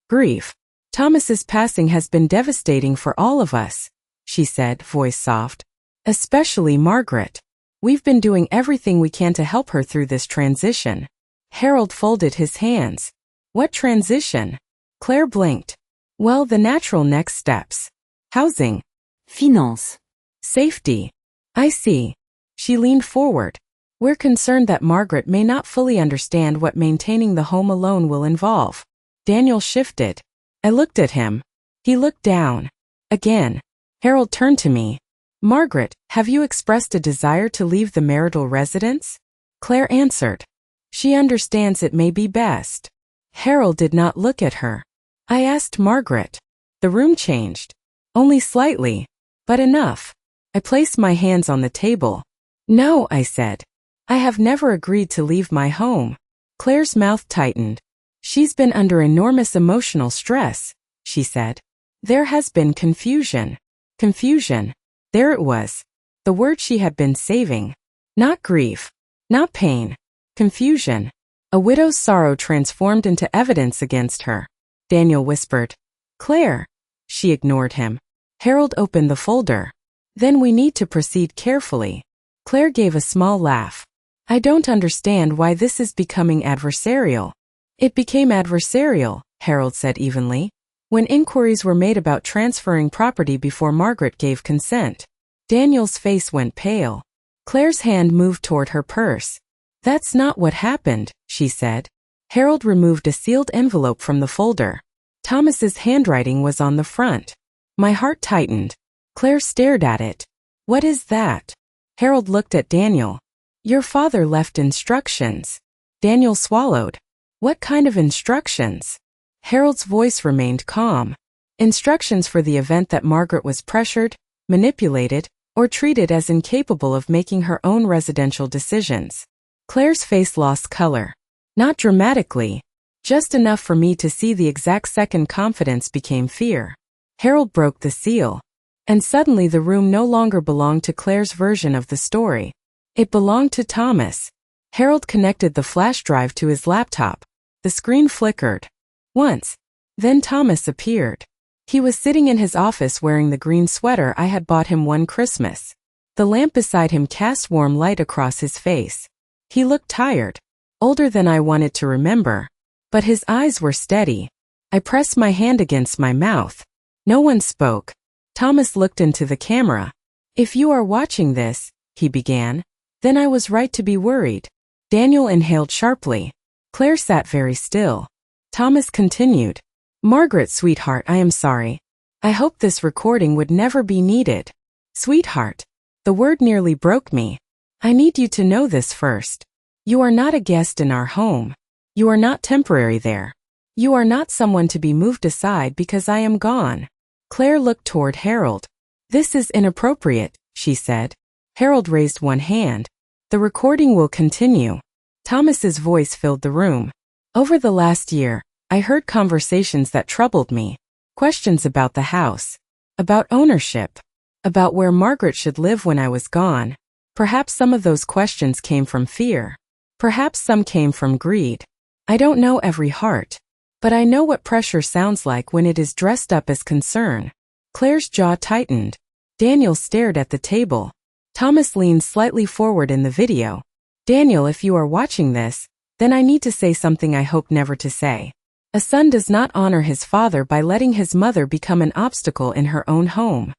Grief. Thomas's passing has been devastating for all of us, she said, voice soft. Especially Margaret. We've been doing everything we can to help her through this transition. Harold folded his hands. What transition? Claire blinked. Well, the natural next steps. Housing. Finance. Safety. I see. She leaned forward. We're concerned that Margaret may not fully understand what maintaining the home alone will involve. Daniel shifted. I looked at him. He looked down. Again. Harold turned to me. Margaret, have you expressed a desire to leave the marital residence? Claire answered. She understands it may be best. Harold did not look at her. I asked Margaret. The room changed. Only slightly. But enough. I placed my hands on the table. No, I said. I have never agreed to leave my home. Claire's mouth tightened. She's been under enormous emotional stress, she said. There has been confusion. Confusion. There it was. The word she had been saving. Not grief. Not pain. Confusion. A widow's sorrow transformed into evidence against her. Daniel whispered. Claire. She ignored him. Harold opened the folder. Then we need to proceed carefully. Claire gave a small laugh. I don't understand why this is becoming adversarial. It became adversarial, Harold said evenly, when inquiries were made about transferring property before Margaret gave consent. Daniel's face went pale. Claire's hand moved toward her purse. That's not what happened, she said. Harold removed a sealed envelope from the folder. Thomas's handwriting was on the front. My heart tightened. Claire stared at it. What is that? Harold looked at Daniel. Your father left instructions. Daniel swallowed. What kind of instructions? Harold's voice remained calm. Instructions for the event that Margaret was pressured, manipulated, or treated as incapable of making her own residential decisions. Claire's face lost color. Not dramatically. Just enough for me to see the exact second confidence became fear. Harold broke the seal. And suddenly the room no longer belonged to Claire's version of the story. It belonged to Thomas. Harold connected the flash drive to his laptop. The screen flickered. Once. Then Thomas appeared. He was sitting in his office wearing the green sweater I had bought him one Christmas. The lamp beside him cast warm light across his face. He looked tired. Older than I wanted to remember. But his eyes were steady. I pressed my hand against my mouth. No one spoke. Thomas looked into the camera. If you are watching this, he began, then I was right to be worried. Daniel inhaled sharply. Claire sat very still. Thomas continued. Margaret, sweetheart, I am sorry. I hoped this recording would never be needed. Sweetheart. The word nearly broke me. I need you to know this first. You are not a guest in our home. You are not temporary there. You are not someone to be moved aside because I am gone. Claire looked toward Harold. This is inappropriate, she said. Harold raised one hand. The recording will continue. Thomas's voice filled the room. Over the last year, I heard conversations that troubled me. Questions about the house. About ownership. About where Margaret should live when I was gone. Perhaps some of those questions came from fear. Perhaps some came from greed. I don't know every heart. But I know what pressure sounds like when it is dressed up as concern. Claire's jaw tightened. Daniel stared at the table. Thomas leaned slightly forward in the video. Daniel, if you are watching this, then I need to say something I hope never to say. A son does not honor his father by letting his mother become an obstacle in her own home.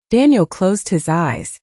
Daniel closed his eyes.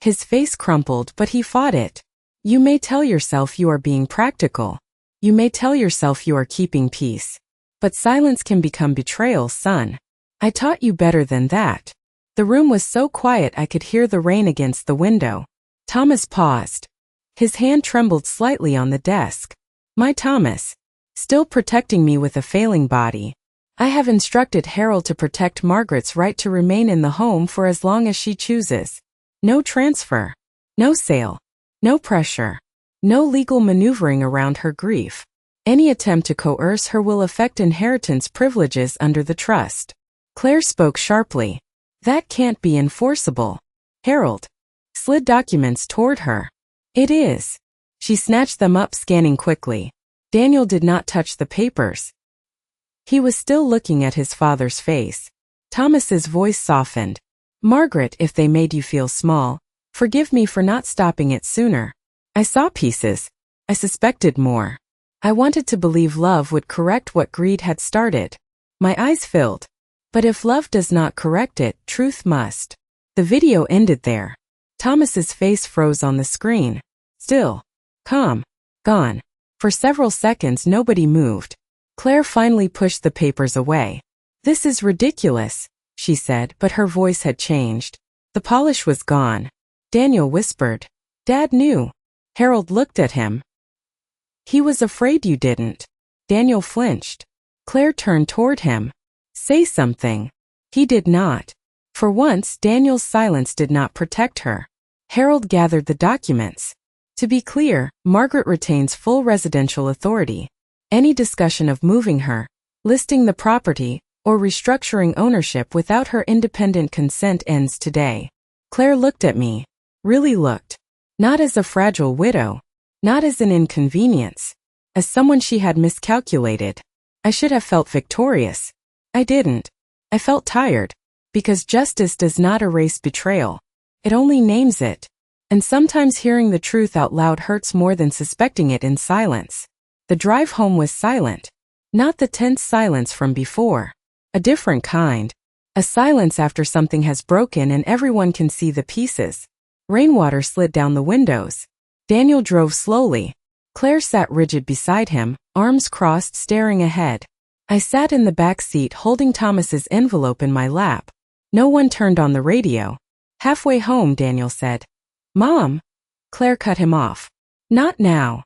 His face crumpled, but he fought it. You may tell yourself you are being practical. You may tell yourself you are keeping peace. But silence can become betrayal, son. I taught you better than that. The room was so quiet I could hear the rain against the window. Thomas paused. His hand trembled slightly on the desk. My Thomas. Still protecting me with a failing body. I have instructed Harold to protect Margaret's right to remain in the home for as long as she chooses. No transfer. No sale. No pressure. No legal maneuvering around her grief. Any attempt to coerce her will affect inheritance privileges under the trust. Claire spoke sharply. That can't be enforceable. Harold slid documents toward her. It is. She snatched them up, scanning quickly. Daniel did not touch the papers. He was still looking at his father's face. Thomas's voice softened. Margaret, if they made you feel small, forgive me for not stopping it sooner. I saw pieces. I suspected more. I wanted to believe love would correct what greed had started. My eyes filled. But if love does not correct it, truth must. The video ended there. Thomas's face froze on the screen. Still. Calm. Gone. For several seconds nobody moved. Claire finally pushed the papers away. This is ridiculous, she said, but her voice had changed. The polish was gone. Daniel whispered. Dad knew. Harold looked at him. He was afraid you didn't. Daniel flinched. Claire turned toward him. Say something. He did not. For once, Daniel's silence did not protect her. Harold gathered the documents. To be clear, Margaret retains full residential authority. Any discussion of moving her, listing the property, or restructuring ownership without her independent consent ends today. Claire looked at me. Really looked. Not as a fragile widow. Not as an inconvenience. As someone she had miscalculated. I should have felt victorious. I didn't. I felt tired. Because justice does not erase betrayal. It only names it. And sometimes hearing the truth out loud hurts more than suspecting it in silence. The drive home was silent. Not the tense silence from before. A different kind. A silence after something has broken and everyone can see the pieces. Rainwater slid down the windows. Daniel drove slowly. Claire sat rigid beside him, arms crossed, staring ahead. I sat in the back seat holding Thomas's envelope in my lap. No one turned on the radio. Halfway home, Daniel said. Mom! Claire cut him off. Not now.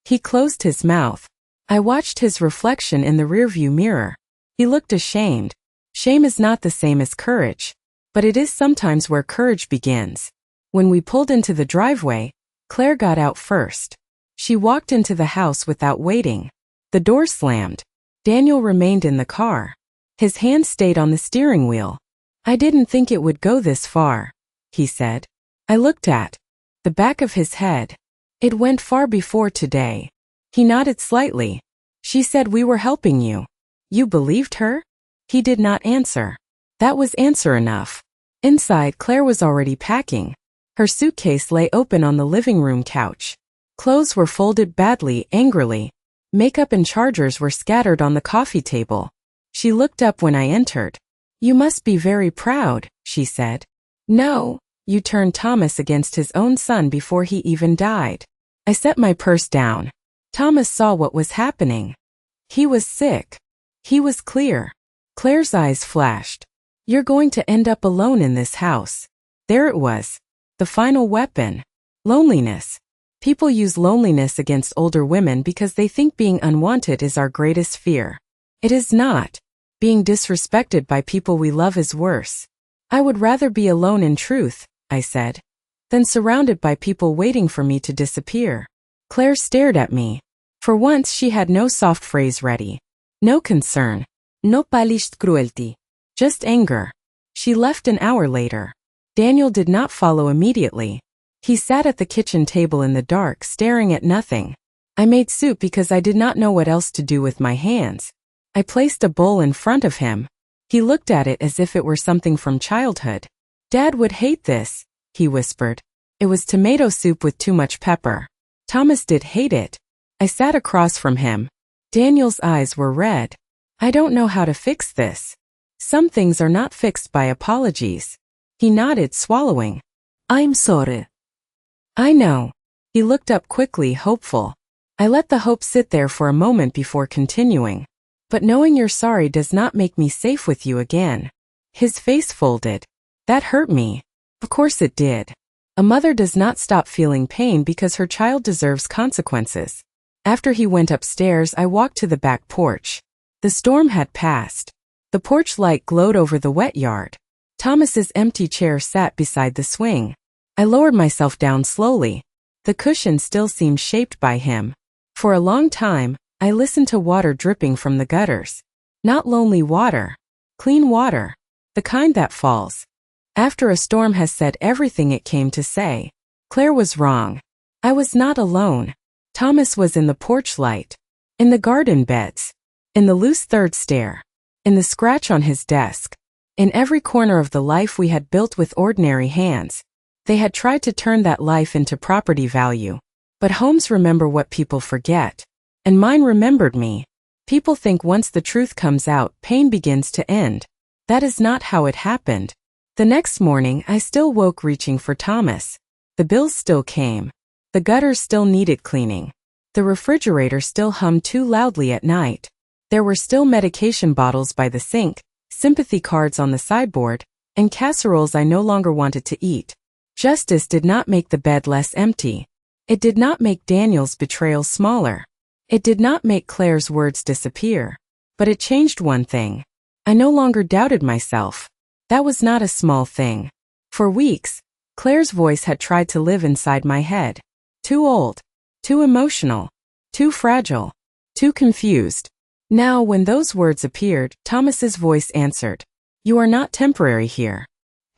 He closed his mouth. I watched his reflection in the rearview mirror. He looked ashamed. Shame is not the same as courage. But it is sometimes where courage begins. When we pulled into the driveway, Claire got out first. She walked into the house without waiting. The door slammed. Daniel remained in the car. His hand stayed on the steering wheel. I didn't think it would go this far, he said. I looked at the back of his head. It went far before today. He nodded slightly. She said we were helping you. You believed her? He did not answer. That was answer enough. Inside, Claire was already packing. Her suitcase lay open on the living room couch. Clothes were folded badly, angrily. Makeup and chargers were scattered on the coffee table. She looked up when I entered. You must be very proud, she said. No, you turned Thomas against his own son before he even died. I set my purse down. Thomas saw what was happening. He was sick. He was clear. Claire's eyes flashed. You're going to end up alone in this house. There it was. The final weapon. Loneliness. People use loneliness against older women because they think being unwanted is our greatest fear. It is not. Being disrespected by people we love is worse. I would rather be alone in truth, I said, than surrounded by people waiting for me to disappear. Claire stared at me. For once she had no soft phrase ready. No concern. No polished cruelty. Just anger. She left an hour later. Daniel did not follow immediately. He sat at the kitchen table in the dark, staring at nothing. I made soup because I did not know what else to do with my hands. I placed a bowl in front of him. He looked at it as if it were something from childhood. Dad would hate this, he whispered. It was tomato soup with too much pepper. Thomas did hate it. I sat across from him. Daniel's eyes were red. I don't know how to fix this. Some things are not fixed by apologies. He nodded, swallowing. I'm sorry. I know. He looked up quickly, hopeful. I let the hope sit there for a moment before continuing. But knowing you're sorry does not make me safe with you again. His face folded. That hurt me. Of course it did. A mother does not stop feeling pain because her child deserves consequences. After he went upstairs, I walked to the back porch. The storm had passed. The porch light glowed over the wet yard. Thomas's empty chair sat beside the swing. I lowered myself down slowly. The cushion still seemed shaped by him. For a long time, I listened to water dripping from the gutters. Not lonely water. Clean water. The kind that falls after a storm has said everything it came to say. Claire was wrong. I was not alone. Thomas was in the porch light. In the garden beds. In the loose third stair. In the scratch on his desk. In every corner of the life we had built with ordinary hands. They had tried to turn that life into property value. But homes remember what people forget. And mine remembered me. People think once the truth comes out, pain begins to end. That is not how it happened. The next morning, I still woke reaching for Thomas. The bills still came. The gutters still needed cleaning. The refrigerator still hummed too loudly at night. There were still medication bottles by the sink, sympathy cards on the sideboard, and casseroles I no longer wanted to eat. Justice did not make the bed less empty. It did not make Daniel's betrayal smaller. It did not make Claire's words disappear. But it changed one thing. I no longer doubted myself. That was not a small thing. For weeks, Claire's voice had tried to live inside my head. Too old. Too emotional. Too fragile. Too confused. Now, when those words appeared, Thomas's voice answered. You are not temporary here.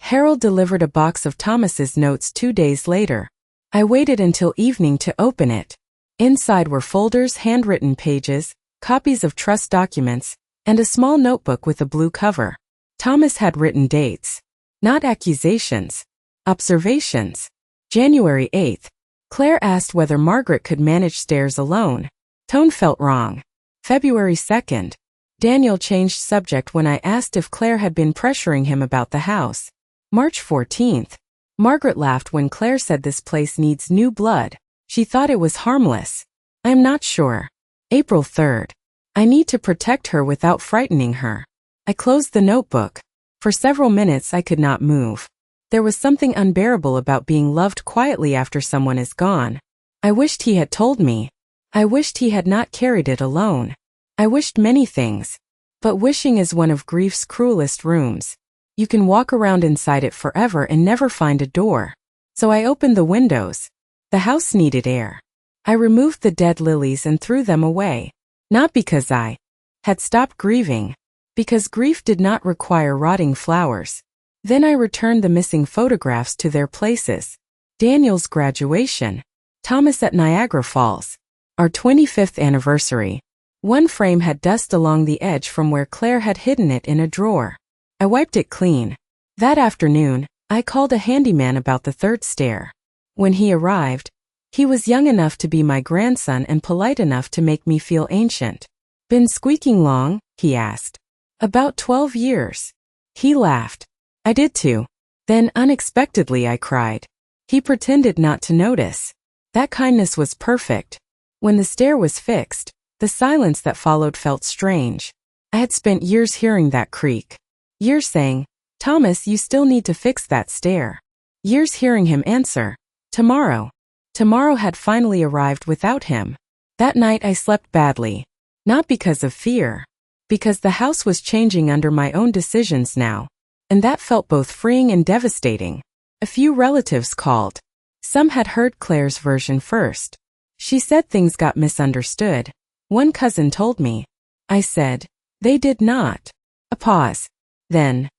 Harold delivered a box of Thomas's notes 2 days later. I waited until evening to open it. Inside were folders, handwritten pages, copies of trust documents, and a small notebook with a blue cover. Thomas had written dates. Not accusations. Observations. January 8th. Claire asked whether Margaret could manage stairs alone. Tone felt wrong. February 2nd. Daniel changed subject when I asked if Claire had been pressuring him about the house. March 14th. Margaret laughed when Claire said this place needs new blood. She thought it was harmless. I am not sure. April 3rd. I need to protect her without frightening her. I closed the notebook. For several minutes I could not move. There was something unbearable about being loved quietly after someone is gone. I wished he had told me. I wished he had not carried it alone. I wished many things. But wishing is one of grief's cruelest rooms. You can walk around inside it forever and never find a door. So I opened the windows. The house needed air. I removed the dead lilies and threw them away. Not because I had stopped grieving. Because grief did not require rotting flowers. Then I returned the missing photographs to their places. Daniel's graduation. Thomas at Niagara Falls. Our 25th anniversary. One frame had dust along the edge from where Claire had hidden it in a drawer. I wiped it clean. That afternoon, I called a handyman about the third stair. When he arrived, he was young enough to be my grandson and polite enough to make me feel ancient. Been squeaking long? He asked. About 12 years. He laughed. I did too. Then unexpectedly I cried. He pretended not to notice. That kindness was perfect. When the stair was fixed, the silence that followed felt strange. I had spent years hearing that creak. Years saying, Thomas, you still need to fix that stair. Years hearing him answer, tomorrow. Tomorrow had finally arrived without him. That night I slept badly. Not because of fear. Because the house was changing under my own decisions now. And that felt both freeing and devastating. A few relatives called. Some had heard Claire's version first. She said things got misunderstood. One cousin told me. I said, they did not. A pause. Then,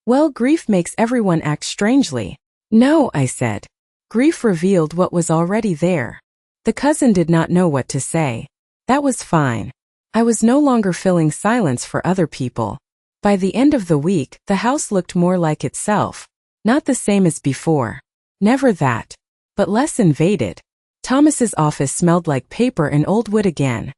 well, grief makes everyone act strangely. No, I said. Grief revealed what was already there. The cousin did not know what to say. That was fine. I was no longer filling silence for other people. By the end of the week, the house looked more like itself. Not the same as before. Never that. But less invaded. Thomas's office smelled like paper and old wood again.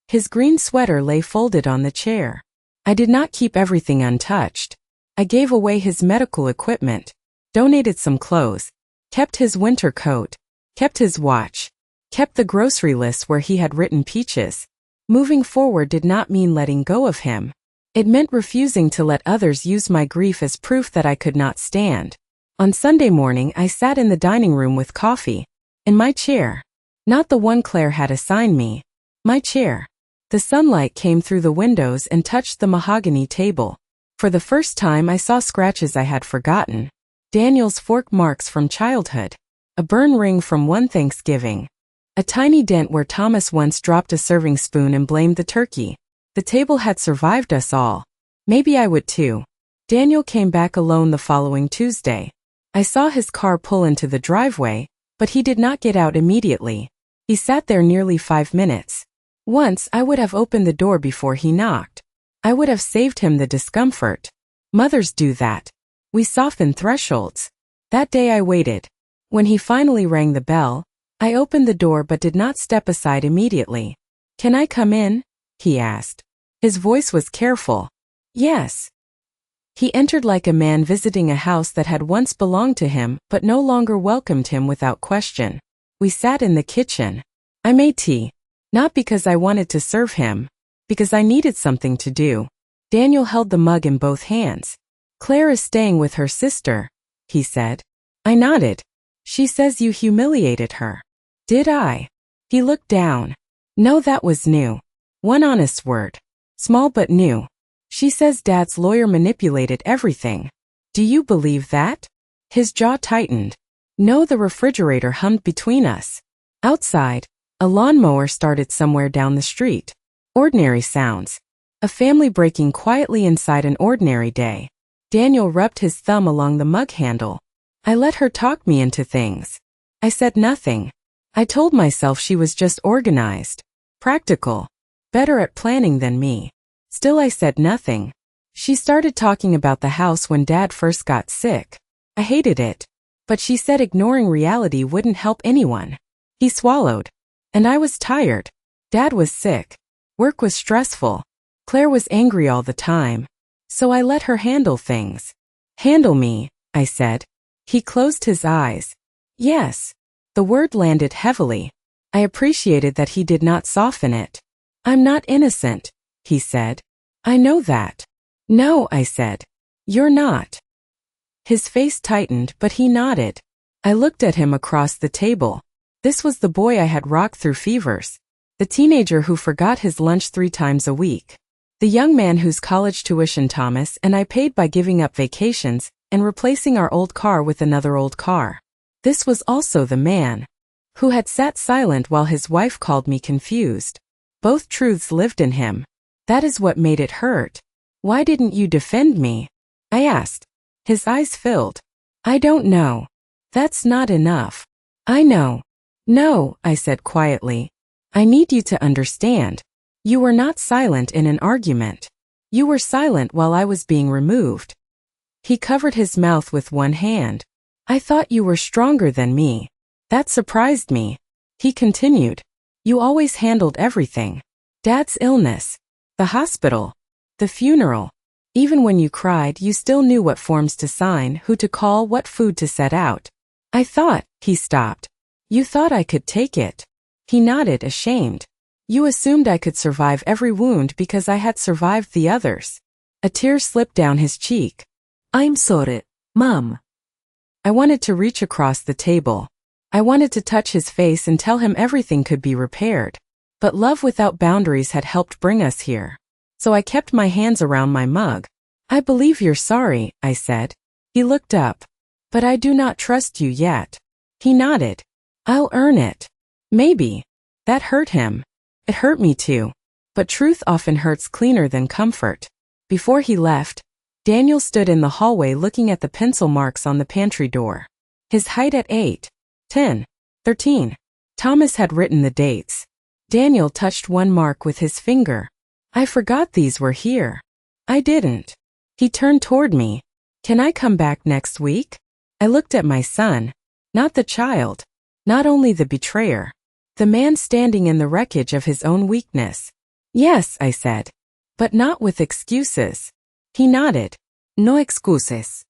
His green sweater lay folded on the chair. I did not keep everything untouched. I gave away his medical equipment. Donated some clothes. Kept his winter coat. Kept his watch. Kept the grocery list where he had written peaches. Moving forward did not mean letting go of him. It meant refusing to let others use my grief as proof that I could not stand. On Sunday morning, I sat in the dining room with coffee. In my chair. Not the one Claire had assigned me. My chair. The sunlight came through the windows and touched the mahogany table. For the first time I saw scratches I had forgotten. Daniel's fork marks from childhood. A burn ring from one Thanksgiving. A tiny dent where Thomas once dropped a serving spoon and blamed the turkey. The table had survived us all. Maybe I would too. Daniel came back alone the following Tuesday. I saw his car pull into the driveway, but he did not get out immediately. He sat there nearly 5 minutes. Once I would have opened the door before he knocked. I would have saved him the discomfort. Mothers do that. We soften thresholds. That day I waited. When he finally rang the bell, I opened the door but did not step aside immediately. "Can I come in?" he asked. His voice was careful. "Yes." He entered like a man visiting a house that had once belonged to him but no longer welcomed him without question. We sat in the kitchen. I made tea. Not because I wanted to serve him. Because I needed something to do. Daniel held the mug in both hands. "Claire is staying with her sister," he said. I nodded. "She says you humiliated her." Did I? He looked down. No, that was new. One honest word. Small but new. "She says Dad's lawyer manipulated everything." "Do you believe that?" His jaw tightened. No, the refrigerator hummed between us. Outside, a lawnmower started somewhere down the street. Ordinary sounds. A family breaking quietly inside an ordinary day. Daniel rubbed his thumb along the mug handle. I let her talk me into things. I said nothing. I told myself she was just organized. Practical. Better at planning than me. Still I said nothing. She started talking about the house when Dad first got sick. I hated it. But she said ignoring reality wouldn't help anyone. He swallowed. And I was tired. Dad was sick. Work was stressful. Claire was angry all the time. So I let her handle things. "Handle me," I said. He closed his eyes. Yes. The word landed heavily. I appreciated that he did not soften it. "I'm not innocent," he said. "I know that." "No," I said. "You're not." His face tightened, but he nodded. I looked at him across the table. This was the boy I had rocked through fevers. The teenager who forgot his lunch 3 times a week. The young man whose college tuition Thomas and I paid by giving up vacations and replacing our old car with another old car. This was also the man who had sat silent while his wife called me confused. Both truths lived in him. That is what made it hurt. "Why didn't you defend me?" I asked. His eyes filled. "I don't know. That's not enough." "I know." "No," I said quietly. "I need you to understand. You were not silent in an argument. You were silent while I was being removed." He covered his mouth with one hand. "I thought you were stronger than me. That surprised me." He continued. "You always handled everything. Dad's illness. The hospital. The funeral. Even when you cried, you still knew what forms to sign, who to call, what food to set out. I thought," he stopped. "You thought I could take it." He nodded, ashamed. "You assumed I could survive every wound because I had survived the others." A tear slipped down his cheek. "I'm sorry, Mom." I wanted to reach across the table. I wanted to touch his face and tell him everything could be repaired. But love without boundaries had helped bring us here. So I kept my hands around my mug. "I believe you're sorry," I said. He looked up. "But I do not trust you yet." He nodded. "I'll earn it." Maybe. That hurt him. It hurt me too. But truth often hurts cleaner than comfort. Before he left, Daniel stood in the hallway looking at the pencil marks on the pantry door. His height at 8, 10, 13. Thomas had written the dates. Daniel touched one mark with his finger. "I forgot these were here." I didn't. He turned toward me. "Can I come back next week?" I looked at my son. Not the child. Not only the betrayer. The man standing in the wreckage of his own weakness. "Yes," I said. "But not with excuses." He nodded. "No excuses."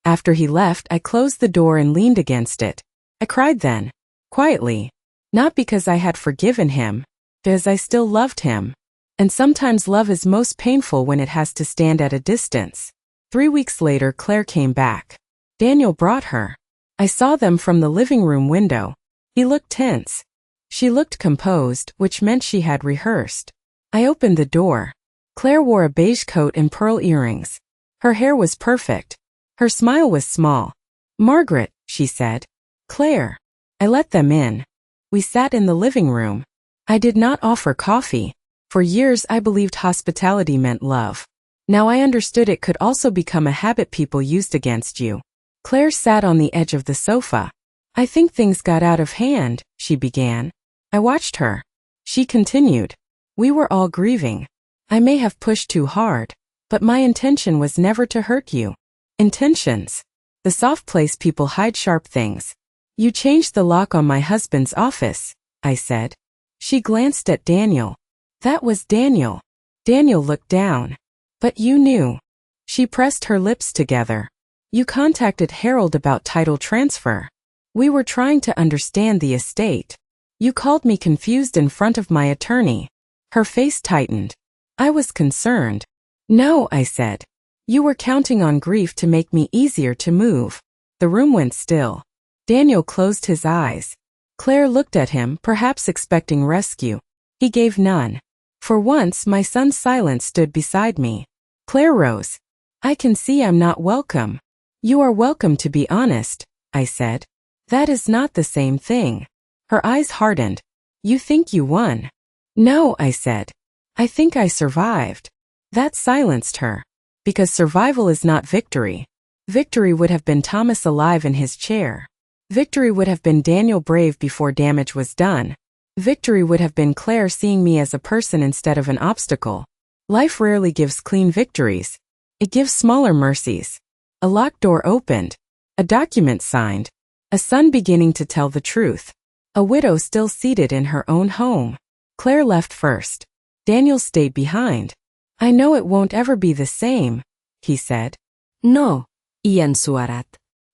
After he left, I closed the door and leaned against it. I cried then. Quietly. Not because I had forgiven him. because I still loved him. And sometimes love is most painful when it has to stand at a distance. 3 weeks later, Claire came back. Daniel brought her. I saw them from the living room window. He looked tense. She looked composed, which meant she had rehearsed. I opened the door. Claire wore a beige coat and pearl earrings. Her hair was perfect. Her smile was small. "Margaret," she said. "Claire." I let them in. We sat in the living room. I did not offer coffee. For years I believed hospitality meant love. Now I understood it could also become a habit people used against you. Claire sat on the edge of the sofa. "I think things got out of hand," she began. I watched her. She continued. "We were all grieving. I may have pushed too hard, but my intention was never to hurt you." Intentions. The soft place people hide sharp things. "You changed the lock on my husband's office," I said. She glanced at Daniel. "That was Daniel." Daniel looked down. "But you knew." She pressed her lips together. "You contacted Harold about title transfer. We were trying to understand the estate. You called me confused in front of my attorney." Her face tightened. I was concerned. "No," I said. "You were counting on grief to make me easier to move." The room went still. Daniel closed his eyes. Claire looked at him, perhaps expecting rescue. He gave none. For once, my son's silence stood beside me. Claire rose. "I can see I'm not welcome." "You are welcome to be honest," I said. "That is not the same thing." Her eyes hardened. "You think you won." "No," I said. "I think I survived." That silenced her. Because survival is not victory. Victory would have been Thomas alive in his chair. Victory would have been Daniel brave before damage was done. Victory would have been Claire seeing me as a person instead of an obstacle. Life rarely gives clean victories. It gives smaller mercies. A locked door opened. A document signed. A son beginning to tell the truth. A widow still seated in her own home. Claire left first. Daniel stayed behind. "I know it won't ever be the same," he said. No, iyan suarat.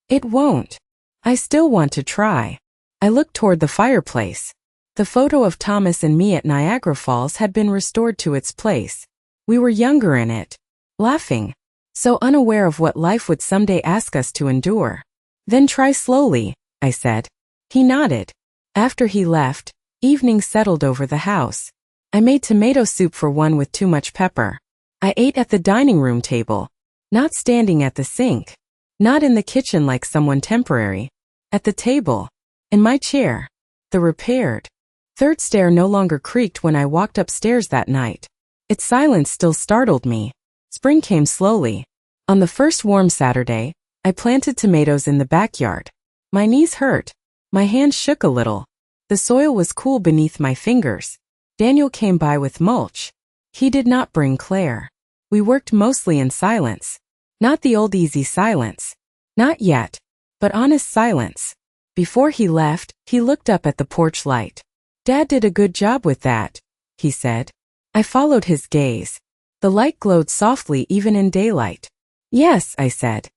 "It won't. I still want to try." I looked toward the fireplace. The photo of Thomas and me at Niagara Falls had been restored to its place. We were younger in it, laughing, so unaware of what life would someday ask us to endure. "Then try slowly," I said. He nodded. After he left, evening settled over the house. I made tomato soup for one with too much pepper. I ate at the dining room table, not standing at the sink, not in the kitchen like someone temporary. At the table, in my chair, the repaired. Third stair no longer creaked when I walked upstairs that night. Its silence still startled me. Spring came slowly. On the first warm Saturday, I planted tomatoes in the backyard. My knees hurt. My hands shook a little. The soil was cool beneath my fingers. Daniel came by with mulch. He did not bring Claire. We worked mostly in silence. Not the old easy silence. Not yet. But honest silence. Before he left, he looked up at the porch light. "Dad did a good job with that," he said. I followed his gaze. The light glowed softly even in daylight. "Yes," I said.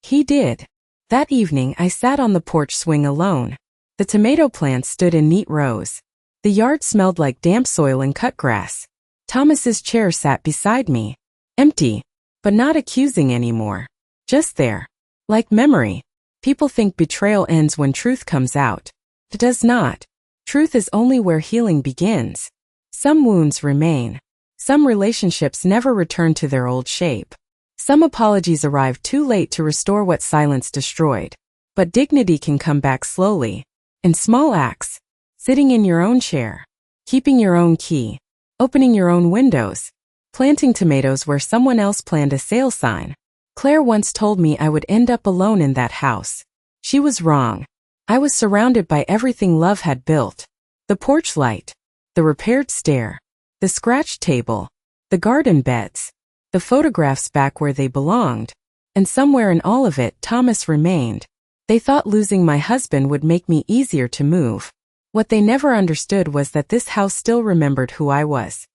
He did. That evening I sat on the porch swing alone. The tomato plants stood in neat rows. The yard smelled like damp soil and cut grass. Thomas's chair sat beside me. Empty, but not accusing anymore. Just there. Like memory. People think betrayal ends when truth comes out. It does not. Truth is only where healing begins. Some wounds remain. Some relationships never return to their old shape. Some apologies arrive too late to restore what silence destroyed. But dignity can come back slowly. In small acts. Sitting in your own chair. Keeping your own key. Opening your own windows. Planting tomatoes where someone else planted a sale sign. Claire once told me I would end up alone in that house. She was wrong. I was surrounded by everything love had built. The porch light. The repaired stair. The scratched table. The garden beds. The photographs back where they belonged. And somewhere in all of it, Thomas remained. They thought losing my husband would make me easier to move. What they never understood was that this house still remembered who I was.